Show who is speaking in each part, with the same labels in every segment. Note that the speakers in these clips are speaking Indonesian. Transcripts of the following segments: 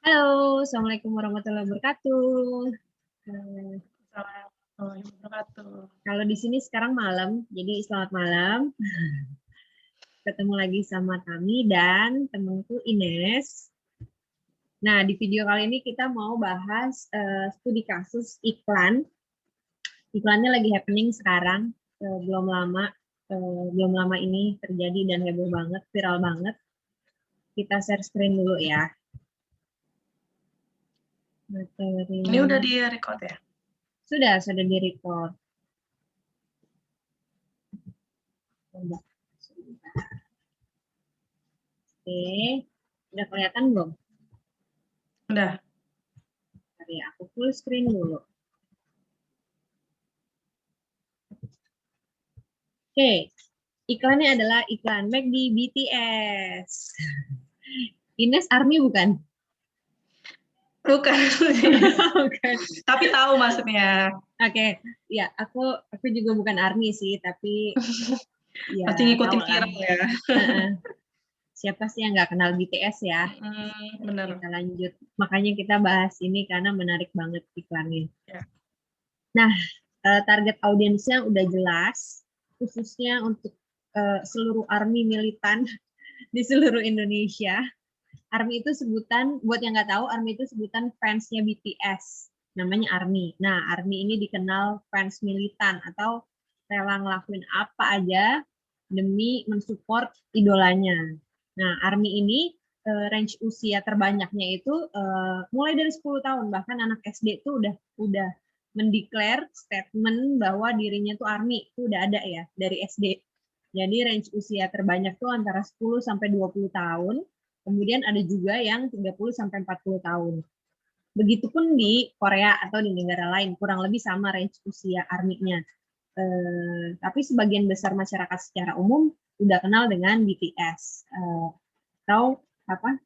Speaker 1: Halo, Assalamualaikum warahmatullahi wabarakatuh.
Speaker 2: Assalamualaikum warahmatullahi wabarakatuh.
Speaker 1: Kalau di sini sekarang malam, jadi selamat malam. Ketemu lagi sama Tami dan temanku Ines. Nah, di video kali ini kita mau bahas studi kasus iklan. Iklannya lagi happening sekarang, belum lama ini terjadi dan heboh banget, viral banget. Kita share screen dulu ya. Materi.
Speaker 2: Ini udah di-record ya?
Speaker 1: Sudah di-record. Coba. Oke, udah kelihatan belum?
Speaker 2: Udah.
Speaker 1: Bentar ya, aku full screen dulu. Oke, iklannya adalah iklan McD BTS. Ines Army bukan?
Speaker 2: Bukan.
Speaker 1: Bukan.
Speaker 2: Tapi tahu maksudnya.
Speaker 1: Oke, ya aku juga bukan Army sih, tapi ya
Speaker 2: Pasti ngikutin
Speaker 1: tahu lah.
Speaker 2: viral ya.
Speaker 1: Siapa sih yang nggak kenal BTS ya?
Speaker 2: Benar.
Speaker 1: Kita lanjut. Makanya kita bahas ini karena menarik banget iklannya.
Speaker 2: Ya.
Speaker 1: Nah, target audiensnya udah jelas, khususnya untuk seluruh Army militan di seluruh Indonesia. ARMY itu sebutan, buat yang nggak tahu, ARMY itu sebutan fansnya BTS. Namanya ARMY. Nah, ARMY ini dikenal fans militan atau rela ngelakuin apa aja demi mensupport idolanya. Nah, ARMY ini range usia terbanyaknya itu mulai dari 10 tahun. Bahkan anak SD itu udah mendeklar statement bahwa dirinya tuh ARMY. Itu udah ada ya dari SD. Jadi range usia terbanyak tuh antara 10 sampai 20 tahun. Kemudian ada juga yang 30 sampai 40 tahun. Begitupun di Korea atau di negara lain, kurang lebih sama range usia ARMY-nya. Tapi sebagian besar masyarakat secara umum udah kenal dengan BTS. Atau apa?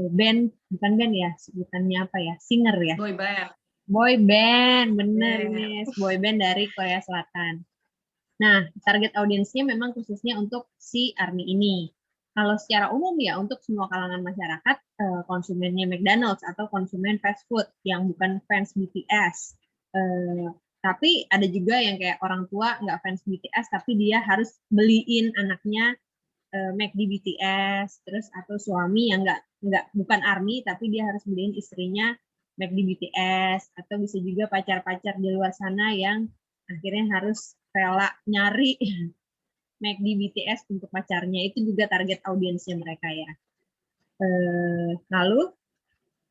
Speaker 1: Band, bukan band ya, sebutannya apa ya? Singer ya.
Speaker 2: Boy band.
Speaker 1: Boy band, bener ini, boy band dari Korea Selatan. Nah, target audiensnya memang khususnya untuk si ARMY ini. Kalau secara umum ya untuk semua kalangan masyarakat, konsumennya McDonald's atau konsumen fast food yang bukan fans BTS. Tapi ada juga yang kayak orang tua nggak fans BTS tapi dia harus beliin anaknya McD BTS, terus atau suami yang nggak bukan ARMY tapi dia harus beliin istrinya McD BTS, atau bisa juga pacar-pacar di luar sana yang akhirnya harus rela nyari McD BTS untuk pacarnya. Itu juga target audiensnya mereka ya. Lalu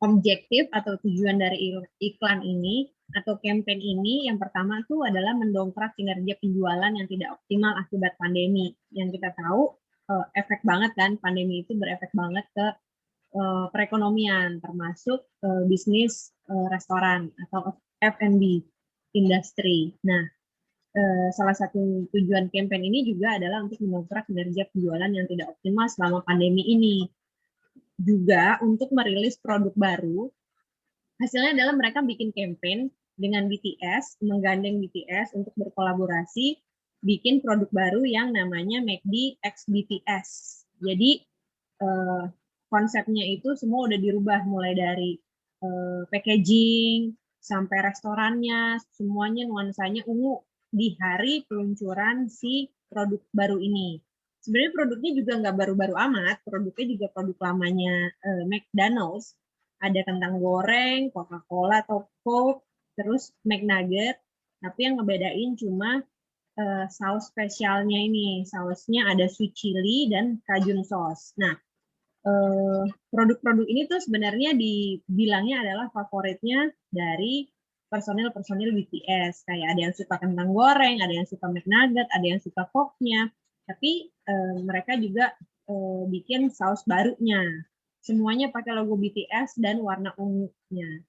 Speaker 1: objektif atau tujuan dari iklan ini atau campaign ini yang pertama tuh adalah mendongkrak kinerja penjualan yang tidak optimal akibat pandemi. Yang kita tahu efek banget kan, pandemi itu berefek banget ke perekonomian termasuk bisnis restoran atau F&B industri. Nah, salah satu tujuan campaign ini juga adalah untuk mendongkrak kinerja penjualan yang tidak optimal selama pandemi ini. Juga untuk merilis produk baru. Hasilnya adalah mereka bikin campaign dengan BTS, menggandeng BTS untuk berkolaborasi bikin produk baru yang namanya McD X BTS. Jadi konsepnya itu semua udah dirubah mulai dari packaging sampai restorannya, semuanya nuansanya ungu di hari peluncuran si produk baru ini. Sebenarnya produknya juga nggak baru-baru amat, produknya juga produk lamanya McDonald's. Ada kentang goreng, Coca-Cola atau Coke, terus McNugget, tapi yang ngebedain cuma saus spesialnya ini. Sausnya ada sweet chili dan Cajun sauce. Nah, produk-produk ini tuh sebenarnya dibilangnya adalah favoritnya dari personil-personil BTS. Kayak ada yang suka kentang goreng, ada yang suka McNugget, ada yang suka Coke-nya. Tapi mereka juga bikin saus barunya. Semuanya pakai logo BTS dan warna ungunya.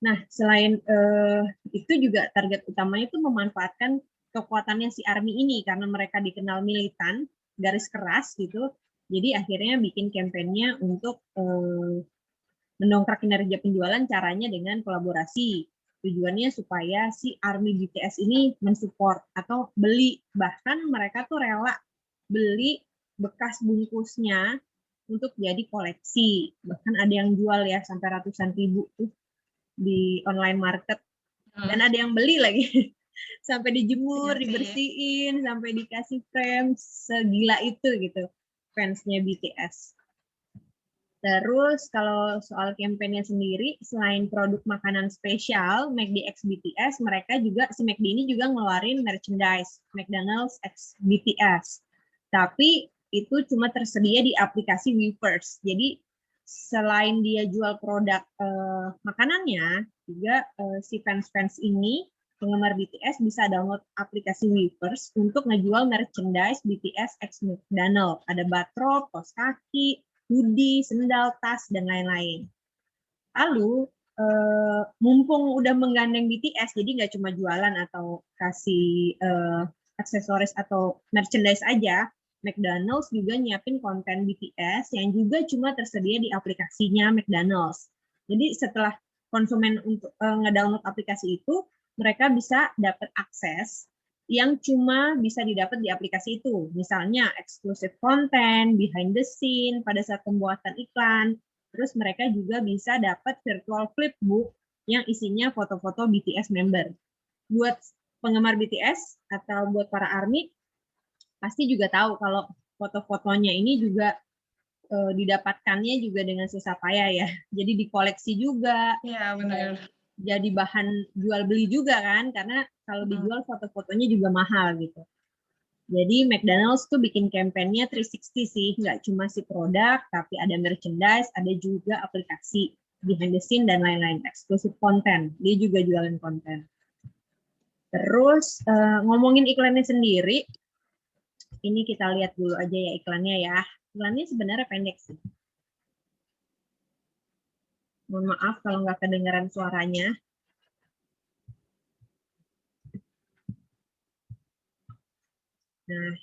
Speaker 1: Nah, selain itu juga target utamanya itu memanfaatkan kekuatannya si ARMY ini karena mereka dikenal militan, garis keras gitu. Jadi akhirnya bikin kampanyenya untuk mendongkrak kinerja penjualan caranya dengan kolaborasi. Tujuannya supaya si ARMY BTS ini mensupport atau beli. Bahkan mereka tuh rela beli bekas bungkusnya untuk jadi koleksi. Bahkan ada yang jual ya sampai ratusan ribu tuh di online market. Dan ada yang beli lagi. Sampai dijemur,
Speaker 2: Iya sih.
Speaker 1: dibersihin, sampai dikasih frame, segila itu gitu fansnya BTS. Terus kalau soal kampanye sendiri, selain produk makanan spesial McD X BTS, mereka juga si McD ini juga ngeluarin merchandise McDonald's X BTS. Tapi itu cuma tersedia di aplikasi Weverse. Jadi selain dia jual produk makanannya, juga si fans-fans ini penggemar BTS bisa download aplikasi Weverse untuk ngejual merchandise BTS X McDonald. Ada batrop, kaos kaki, hoodie, sendal, tas, dan lain-lain. Lalu, mumpung udah menggandeng BTS, jadi nggak cuma jualan atau kasih aksesoris atau merchandise aja, McDonald's juga nyiapin konten BTS yang juga cuma tersedia di aplikasinya McDonald's. Jadi setelah konsumen untuk ngedownload aplikasi itu, mereka bisa dapat akses yang cuma bisa didapat di aplikasi itu. Misalnya eksklusif konten, behind the scene, pada saat pembuatan iklan. Terus mereka juga bisa dapat virtual flipbook yang isinya foto-foto BTS member. Buat penggemar BTS atau buat para ARMY, pasti juga tahu kalau foto-fotonya ini juga didapatkannya juga dengan susah payah ya. Jadi dikoleksi juga.
Speaker 2: Iya, benar.
Speaker 1: Jadi bahan jual beli juga kan, karena kalau dijual foto-fotonya juga mahal gitu. Jadi McDonald's tuh bikin kampanye 360 sih, nggak cuma si produk, tapi ada merchandise, ada juga aplikasi, behind the scene, dan lain-lain, eksklusif konten. Dia juga jualan konten. Terus ngomongin iklannya sendiri, ini kita lihat dulu aja ya iklannya ya. Iklannya sebenarnya pendek sih. Mohon maaf kalau nggak kedengaran suaranya. Nah,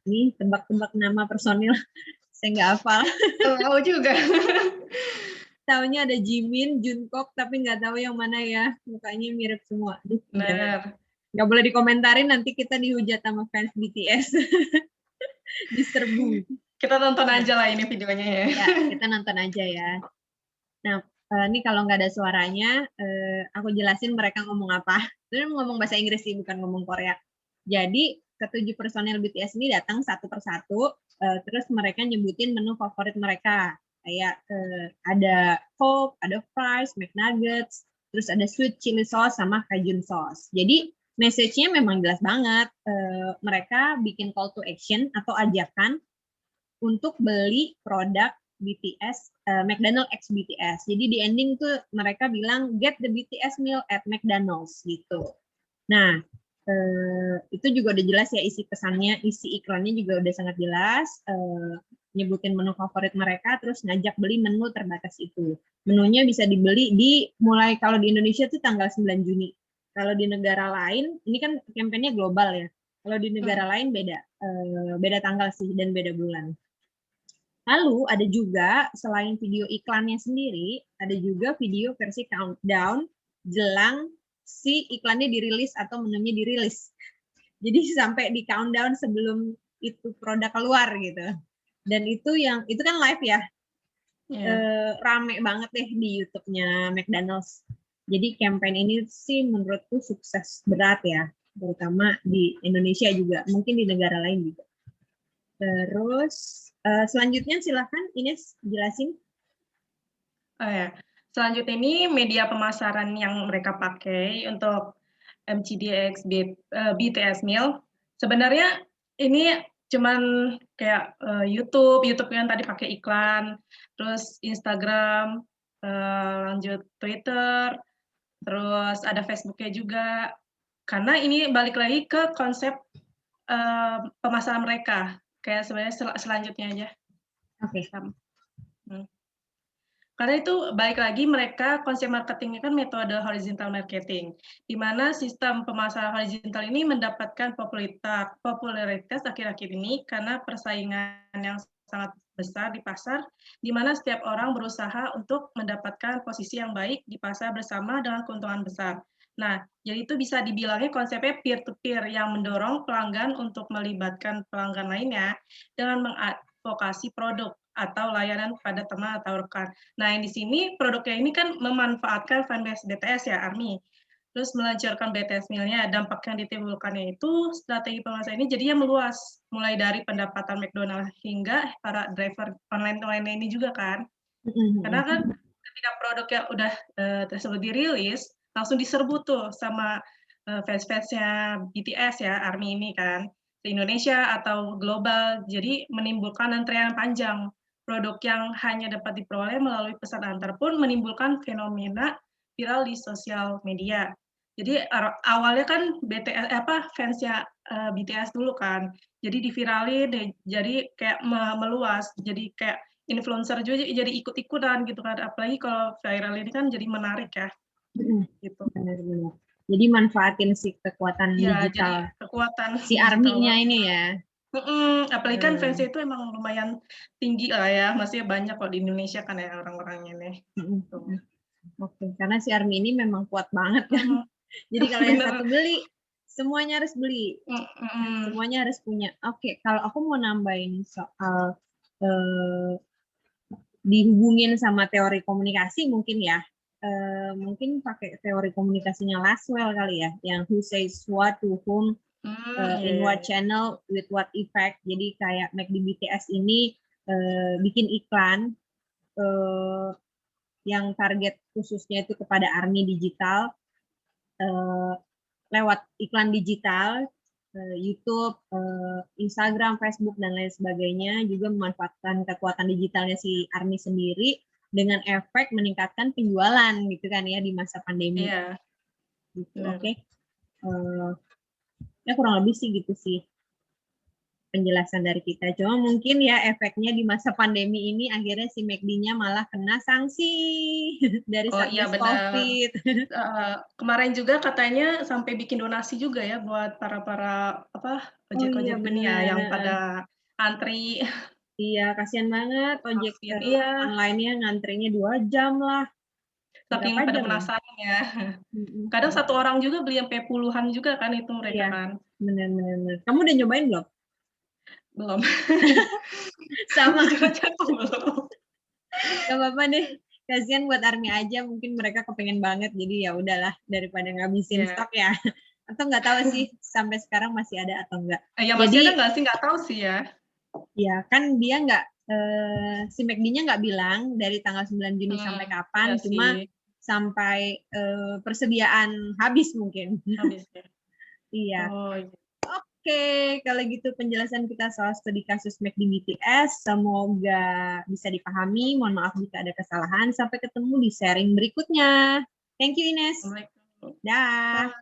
Speaker 1: ini tebak-tebak nama personil. Saya nggak hafal.
Speaker 2: Tahu juga.
Speaker 1: Taunya ada Jimin, Jungkook, tapi nggak tahu yang mana ya. Mukanya mirip semua. Aduh,
Speaker 2: Benar.
Speaker 1: nggak boleh dikomentarin, nanti kita dihujat sama fans BTS. Diserbu.
Speaker 2: Kita tonton aja lah ini videonya ya.
Speaker 1: Ya, kita nonton aja ya. Nah, ini kalau nggak ada suaranya, aku jelasin mereka ngomong apa. Itu ngomong bahasa Inggris sih, bukan ngomong Korea. Jadi, ketujuh personel BTS ini datang satu persatu, terus mereka nyebutin menu favorit mereka. Kayak ada Coke, ada fries, McNuggets, terus ada sweet chili sauce sama Cajun sauce. Jadi, message-nya memang jelas banget. Mereka bikin call to action atau ajakan untuk beli produk BTS, McDonald's X BTS. Jadi di ending tuh mereka bilang get the BTS meal at McDonald's gitu. Nah, itu juga udah jelas ya isi pesannya, isi iklannya juga udah sangat jelas. Nyebutin menu favorit mereka, terus ngajak beli menu terbatas itu. Menunya bisa dibeli mulai kalau di Indonesia tuh tanggal 9 Juni. Kalau di negara lain, ini kan kampanye global ya. Kalau di negara lain beda tanggal sih dan beda bulan. Lalu ada juga selain video iklannya sendiri, ada juga video versi countdown jelang si iklannya dirilis atau menunya dirilis. Jadi sampai di countdown sebelum itu produk keluar gitu. Dan itu kan live ya. Rame banget deh di YouTube-nya McDonald's. Jadi campaign ini sih menurutku sukses berat ya, terutama di Indonesia juga, mungkin di negara lain juga. Terus selanjutnya silakan Ines jelasin.
Speaker 2: Selanjutnya ini media pemasaran yang mereka pakai untuk MCDX BTS Meal. Sebenarnya ini cuman kayak YouTube yang tadi pakai iklan, terus Instagram, lanjut Twitter, terus ada Facebooknya juga. Karena ini balik lagi ke konsep pemasaran mereka. Kayak sebenarnya selanjutnya aja.
Speaker 1: Oke.
Speaker 2: Karena itu balik lagi mereka konsep marketingnya kan metode horizontal marketing, di mana sistem pemasaran horizontal ini mendapatkan popularitas akhir-akhir ini karena persaingan yang sangat besar di pasar, di mana setiap orang berusaha untuk mendapatkan posisi yang baik di pasar bersama dengan keuntungan besar. Nah, jadi itu bisa dibilangnya konsepnya peer-to-peer yang mendorong pelanggan untuk melibatkan pelanggan lainnya dengan advokasi produk atau layanan pada teman atau rekan. Nah, yang di sini produknya ini kan memanfaatkan fanbase BTS ya, ARMY. Terus meluncurkan BTS Meal-nya, dampak yang ditimbulkannya itu strategi pemasaran ini jadinya meluas, mulai dari pendapatan McDonald hingga para driver online ini juga kan. Karena kan ketika produknya udah tersebut dirilis, langsung diserbu tuh sama fans-fansnya BTS ya, ARMY ini kan, di Indonesia atau global. Jadi menimbulkan antrean panjang. Produk yang hanya dapat diperoleh melalui pesan antar pun menimbulkan fenomena viral di sosial media. Jadi awalnya kan BTS fansnya BTS dulu kan. Jadi diviralin, jadi kayak meluas. Jadi kayak influencer juga jadi ikut-ikutan gitu kan. Apalagi kalau viral ini kan jadi menarik ya. Gitu.
Speaker 1: Benar-benar. Jadi manfaatin si kekuatan
Speaker 2: Ya,
Speaker 1: digital.
Speaker 2: jadi kekuatan
Speaker 1: Si ARMY-nya ini ya.
Speaker 2: Apalagi kan fansnya itu emang lumayan tinggi lah ya. Maksudnya banyak kok di Indonesia kan ya orang-orangnya nih.
Speaker 1: Oke, karena si ARMY ini memang kuat banget kan. Jadi kalau yang satu beli, semuanya harus beli. Semuanya harus punya. Oke, kalau aku mau nambahin soal dihubungin sama teori komunikasi mungkin ya. Mungkin pakai teori komunikasinya Laswell kali ya, yang who says what to whom, in what channel with what effect. Jadi kayak McD BTS ini bikin iklan yang target khususnya itu kepada ARMY digital lewat iklan digital, YouTube, Instagram, Facebook, dan lain sebagainya, juga memanfaatkan kekuatan digitalnya si ARMY sendiri dengan efek meningkatkan penjualan gitu kan ya di masa pandemi.
Speaker 2: Iya.
Speaker 1: Gitu, oke. Ya kurang lebih sih gitu sih penjelasan dari kita. Cuma mungkin ya efeknya di masa pandemi ini akhirnya si McD-nya malah kena sanksi dari Satgas COVID.
Speaker 2: Kemarin juga katanya sampai bikin donasi juga ya buat para ojek-ojek ini ya yang pada antri.
Speaker 1: Iya, kasihan banget ojek online-nya ngantrinya 2 jam lah.
Speaker 2: Saking pada penasaran ya. Kadang satu orang juga beli sampai puluhan juga kan itu mereka kan.
Speaker 1: Benar. Kamu udah nyobain belum?
Speaker 2: Belum.
Speaker 1: Sama.
Speaker 2: belum.
Speaker 1: Gak apa-apa deh. Kasihan buat ARMY aja, mungkin mereka kepengen banget, jadi ya udahlah daripada ngabisin stok ya. Atau nggak tahu sih sampai sekarang masih ada atau enggak.
Speaker 2: Ya masih ada nggak sih? Nggak tahu sih ya.
Speaker 1: Ya kan dia nggak si McD-nya nggak bilang dari tanggal 9 Juni sampai kapan, cuma sampai persediaan habis mungkin.
Speaker 2: Habis ya.
Speaker 1: Iya. Oke, kalau gitu penjelasan kita soal studi kasus McD BTS semoga bisa dipahami. Mohon maaf jika ada kesalahan. Sampai ketemu di sharing berikutnya. Thank you, Ines.
Speaker 2: Assalamualaikum.
Speaker 1: Dah.